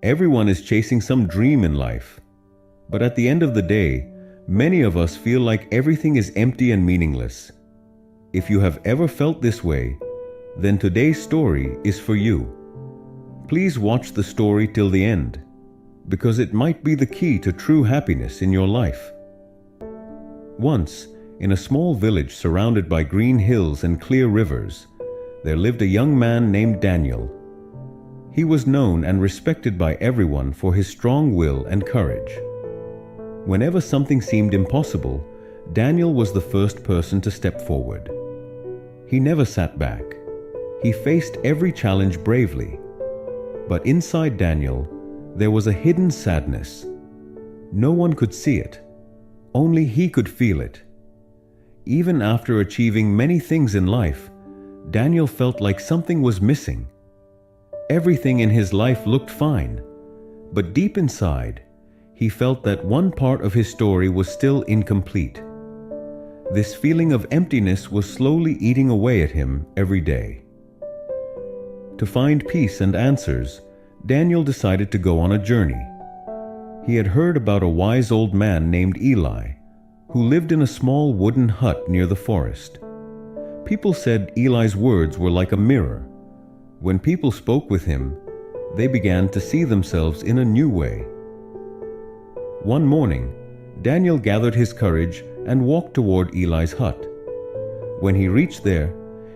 Everyone is chasing some dream in life. But at the end of the day, many of us feel like everything is empty and meaningless. If you have ever felt this way, then today's story is for you. Please watch the story till the end, because it might be the key to true happiness in your life. Once, in a small village surrounded by green hills and clear rivers, there lived a young man named Daniel. He was known and respected by everyone for his strong will and courage. Whenever something seemed impossible, Daniel was the first person to step forward. He never sat back. He faced every challenge bravely. But inside Daniel, there was a hidden sadness. No one could see it. Only he could feel it. Even after achieving many things in life, Daniel felt like something was missing. Everything in his life looked fine, but deep inside, he felt that one part of his story was still incomplete. This feeling of emptiness was slowly eating away at him every day. To find peace and answers, Daniel decided to go on a journey. He had heard about a wise old man named Eli, who lived in a small wooden hut near the forest. People said Eli's words were like a mirror. When people spoke with him, they began to see themselves in a new way. One morning, Daniel gathered his courage and walked toward Eli's hut. When he reached there,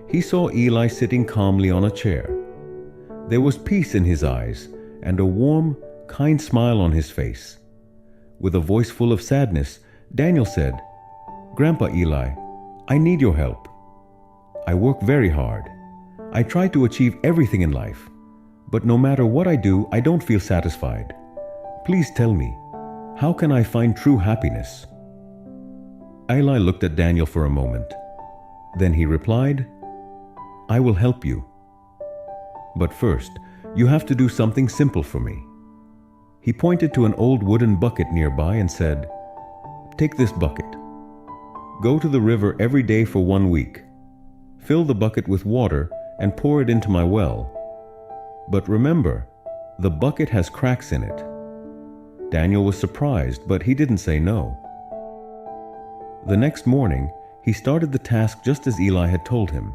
he saw Eli sitting calmly on a chair. There was peace in his eyes and a warm, kind smile on his face. With a voice full of sadness, Daniel said, "Grandpa Eli, I need your help. I work very hard. I try to achieve everything in life, but no matter what I do, I don't feel satisfied. Please tell me, how can I find true happiness?" Eli looked at Daniel for a moment. Then he replied, "I will help you. But first, you have to do something simple for me." He pointed to an old wooden bucket nearby and said, "Take this bucket. Go to the river every day for 1 week. Fill the bucket with water and pour it into my well. But remember, the bucket has cracks in it." Daniel was surprised, but he didn't say no. The next morning, he started the task just as Eli had told him.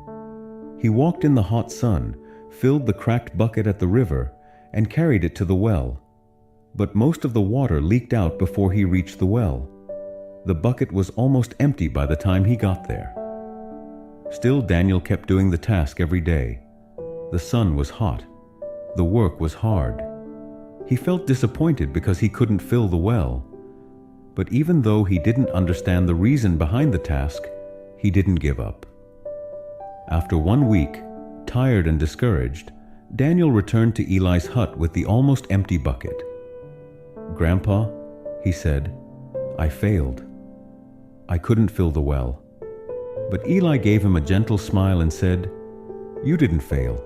He walked in the hot sun, filled the cracked bucket at the river, and carried it to the well. But most of the water leaked out before he reached the well. The bucket was almost empty by the time he got there. Still, Daniel kept doing the task every day. The sun was hot. The work was hard. He felt disappointed because he couldn't fill the well. But even though he didn't understand the reason behind the task, he didn't give up. After 1 week, tired and discouraged, Daniel returned to Eli's hut with the almost empty bucket. "Grandpa," he said, "I failed. I couldn't fill the well." But Eli gave him a gentle smile and said, "You didn't fail.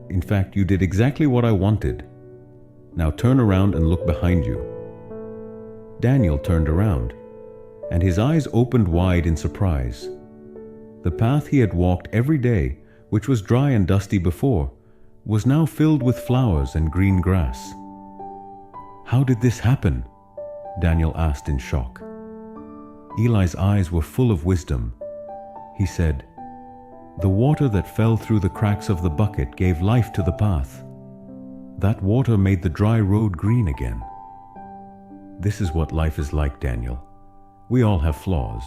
In fact, you did exactly what I wanted. Now turn around and look behind you." Daniel turned around, and his eyes opened wide in surprise. The path he had walked every day, which was dry and dusty before, was now filled with flowers and green grass. "How did this happen?" Daniel asked in shock. Eli's eyes were full of wisdom. He said, "The water that fell through the cracks of the bucket gave life to the path. That water made the dry road green again." This is what life is like, Daniel. We all have flaws,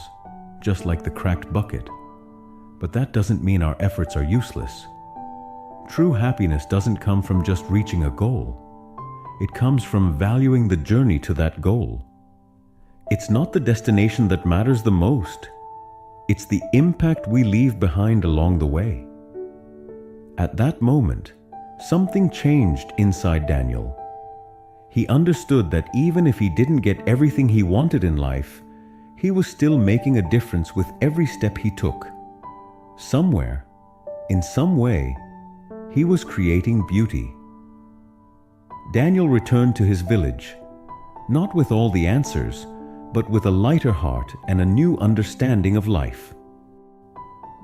just like the cracked bucket. But that doesn't mean our efforts are useless. True happiness doesn't come from just reaching a goal. It comes from valuing the journey to that goal. It's not the destination that matters the most. It's the impact we leave behind along the way. At that moment, something changed inside Daniel. He understood that even if he didn't get everything he wanted in life, he was still making a difference with every step he took. Somewhere, in some way, he was creating beauty. Daniel returned to his village, not with all the answers, but with a lighter heart and a new understanding of life.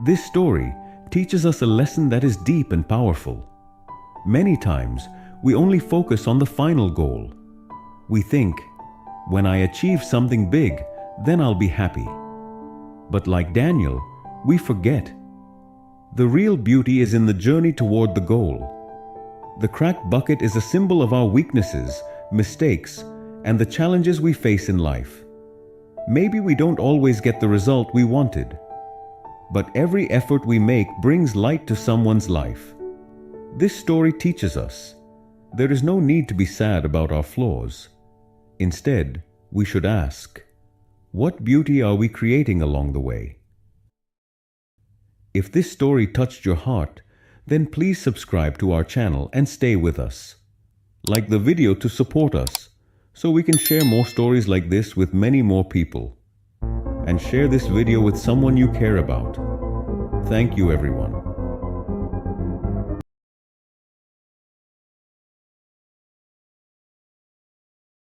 This story teaches us a lesson that is deep and powerful. Many times, we only focus on the final goal. We think, when I achieve something big, then I'll be happy. But like Daniel, we forget. The real beauty is in the journey toward the goal. The cracked bucket is a symbol of our weaknesses, mistakes, and the challenges we face in life. Maybe we don't always get the result we wanted, but every effort we make brings light to someone's life. This story teaches us there is no need to be sad about our flaws. Instead, we should ask, what beauty are we creating along the way? If this story touched your heart, then please subscribe to our channel and stay with us. Like the video to support us, so we can share more stories like this with many more people. And share this video with someone you care about. Thank you, everyone.